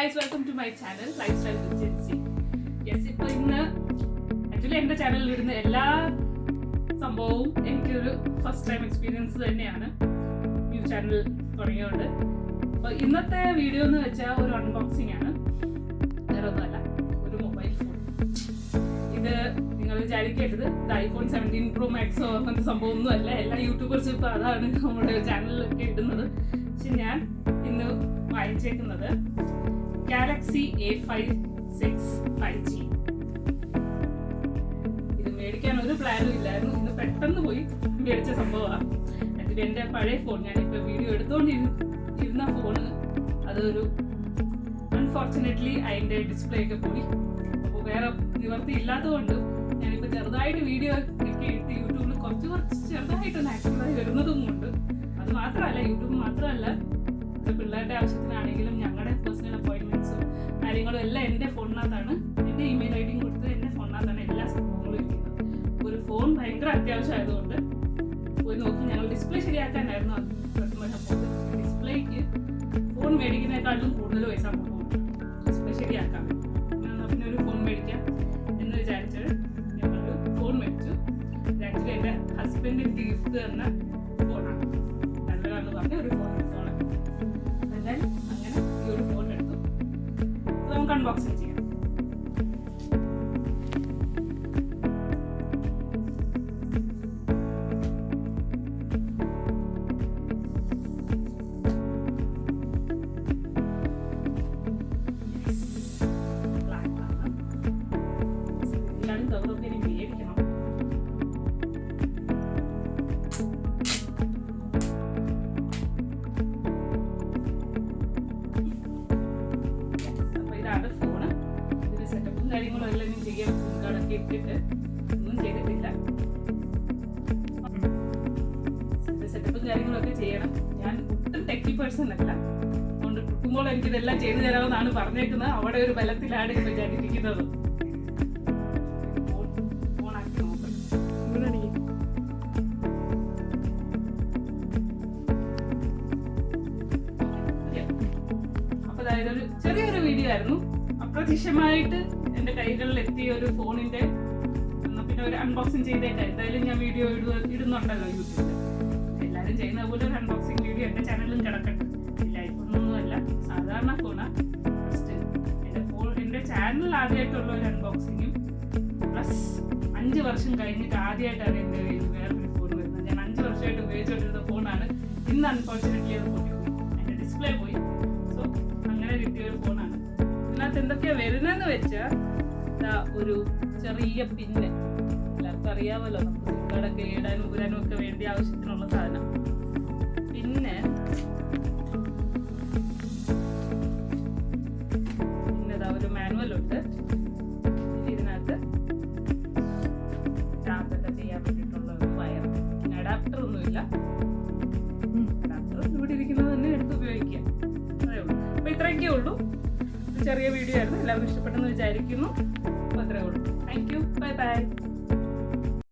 guys, welcome to my channel Lifestyle with Jency. Yes, ഇപ്പോൾ ഇന്ന് actually എൻ്റെ ചാനലിൽ ഇടുന്ന എല്ലാ സംഭവവും എനിക്കൊരു ഫസ്റ്റ് ടൈം എക്സ്പീരിയൻസ് തന്നെയാണ് ന്യൂ ചാനൽ തുടങ്ങിയതുകൊണ്ട്. അപ്പോൾ ഇന്നത്തെ വീഡിയോ എന്ന് വെച്ചാൽ ഒരു അൺബോക്സിംഗ് ആണ്, വേറെ ഒന്നുമല്ല, ഒരു മൊബൈൽ ഫോൺ. ഇത് നിങ്ങൾ വിചാരിക്കരുത് ഇത് iPhone 17 Pro Max അങ്ങനത്തെ സംഭവമൊന്നും അല്ല. എല്ലാ യൂട്യൂബേഴ്സും ഇപ്പോൾ അതാണ് നമ്മുടെ ചാനലിലൊക്കെ ഇടുന്നത്. പക്ഷെ ഞാൻ ഇന്ന് വാങ്ങിച്ചേക്കുന്നത് Galaxy A56 5G. ഇത് മേടിക്കാൻ ഒരു പ്ലാനും ഇല്ലായിരുന്നു, ഇന്ന് പെട്ടെന്ന് പോയി മേടിച്ച സംഭവമാണ്. അതിൽ എൻ്റെ പഴയ ഫോൺ, ഞാനിപ്പോൾ വീഡിയോ എടുത്തുകൊണ്ടിരുന്ന ഫോണ്, അതൊരു അൺഫോർച്ചുനേറ്റ്ലി അതിൻ്റെ ഡിസ്പ്ലേ ഒക്കെ പോയി. അപ്പോൾ വേറെ നിവർത്തി ഇല്ലാത്തതുകൊണ്ട് ഞാനിപ്പോൾ ചെറുതായിട്ട് വീഡിയോ ഒക്കെ ഇട്ട് യൂട്യൂബിൽ കുറച്ച് ചെറുതായിട്ടൊന്ന് ആക്റ്റീവായി വരുന്നതും കൊണ്ട്. അത് മാത്രമല്ല, യൂട്യൂബ് മാത്രമല്ല, പിള്ളേരുടെ ആവശ്യത്തിനാണെങ്കിലും ഞങ്ങളുടെ പേഴ്സണൽ അപ്പോയിൻമെന്റ്സും കാര്യങ്ങളും എല്ലാം എൻ്റെ ഫോണിനകത്താണ്, എൻ്റെ ഇമെയിൽ ഐ ഡിയും കൊടുത്ത് എൻ്റെ ഫോണിനകത്താണ് എല്ലാ സംഭവങ്ങളും ഇരിക്കുന്നത്. ഒരു ഫോൺ ഭയങ്കര അത്യാവശ്യമായതുകൊണ്ട് പോയി നോക്കി. ഞങ്ങൾ ഡിസ്പ്ലേ ശരിയാക്കാനായിരുന്നു ഡിസ്പ്ലേക്ക് ഫോൺ മേടിക്കുന്നതിനേക്കാളും കൂടുതൽ പൈസ പോകുന്നുണ്ട് ഡിസ്പ്ലേ ശരിയാക്കാൻ. പിന്നെ ഒരു ഫോൺ മേടിക്കാം എന്ന് വിചാരിച്ചത് ഞങ്ങളൊരു ഫോൺ മേടിച്ചു. ആക്ച്വലി എൻ്റെ ഹസ്ബൻഡ് എനിക്ക് ഗിഫ്റ്റ് തന്ന ഫോണാണ്, നല്ലതാണെന്ന് പറഞ്ഞ ഒരു ഫോൺ എടുത്തോളാം. അങ്ങനെ ഈ ഒരു ഫോൺ എടുത്തു. നമുക്ക് അൺബോക്സിങ് ചെയ്യാം. എല്ലാവരും കവറൊക്കെ ഇനി മേടിക്കണം. കാര്യങ്ങളും എല്ലാം ഞാൻ ചെയ്യാൻ സിം കാർഡൊക്കെ ഇട്ടിട്ട് ഒന്നും ചെയ്തിട്ടില്ല. സെറ്റപ്പും കാര്യങ്ങളൊക്കെ ചെയ്യണം. ഞാൻ ഒട്ടും ടെക്കി പേഴ്സൺ അല്ല, അതുകൊണ്ട് കിട്ടുമ്പോൾ എനിക്കിതെല്ലാം ചെയ്തു തരാമെന്നാണ് പറഞ്ഞേക്കുന്നത്. അവിടെ ഒരു ബലത്തിലാണ് ഇപ്പൊ ഞാൻ ഇരിക്കുന്നത്. ഫോണാക്കി നോക്കാം. അപ്പൊ അതായത് ഒരു ചെറിയൊരു വീഡിയോ ആയിരുന്നു. അപ്രതീക്ഷിതമായിട്ട് എൻ്റെ കൈകളിൽ എത്തിയ ഒരു ഫോണിന്റെ പിന്നെ ഒരു അൺബോക്സിങ് ചെയ്തേക്കാം. എന്തായാലും ഞാൻ വീഡിയോ ഇടുന്നുണ്ടല്ലോ യൂട്യൂബിൽ. എല്ലാവരും ചെയ്യുന്ന പോലെ ഒരു അൺബോക്സിങ് വീഡിയോ എൻ്റെ ചാനലിലും കിടക്കട്ടെ. ഐഫോണൊന്നുമല്ല, സാധാരണ ഫോണാണ്. ഫസ്റ്റ് എൻ്റെ ചാനലിൽ ആദ്യമായിട്ടുള്ള ഒരു അൺബോക്സിങ്ങും പ്ലസ് 5 വർഷം കഴിഞ്ഞിട്ട് ആദ്യമായിട്ടാണ് എൻ്റെ കയ്യിൽ വേറൊരു ഫോൺ വരുന്നത്. ഞാൻ 5 വർഷമായിട്ട് ഉപയോഗിച്ചുകൊണ്ടിരുന്ന ഫോണാണ്. ഇന്ന് അൺഫോർച്ചുനേറ്റ്ലി അത് പൊട്ടിപ്പോയി, എൻ്റെ ഡിസ്പ്ലേ പോയി. സോ അങ്ങനെ കിട്ടിയ ഒരു ഫോണാണ്. ഇതിനകത്ത് എന്തൊക്കെയാ വരുന്നതെന്ന് വെച്ചാൽ ഒരു ചെറിയ പിന്ന്, എല്ലാവർക്കും അറിയാമല്ലോ, നമുക്ക് സിം കാർഡൊക്കെ ഇടാനും ഊരാനും ഒക്കെ വേണ്ടി ആവശ്യത്തിനുള്ള സാധനം. പിന്നെ ഒരു മാനുവലുണ്ട്. ഇതിനകത്ത് ചാർജൊക്കെ ചെയ്യാൻ വേണ്ടിയിട്ടുള്ള ഒരു വയർ. പിന്നെ അഡാപ്റ്റർ ഒന്നുമില്ല. അഡാപ്റ്റർ ഇവിടെ ഇരിക്കുന്നത് തന്നെ എടുത്ത് ഉപയോഗിക്കാം. അത്രേ ഉള്ളൂ. അപ്പോൾ ഇത്രയൊക്കെ ഉള്ളൂ. ചെറിയ വീഡിയോ ആയിരുന്നു, എല്ലാവരും ഇഷ്ടപ്പെട്ടെന്ന് വിചാരിക്കുന്നു. അപ്പോൾ അത്രേ ഉള്ളൂ. Thank you, bye bye.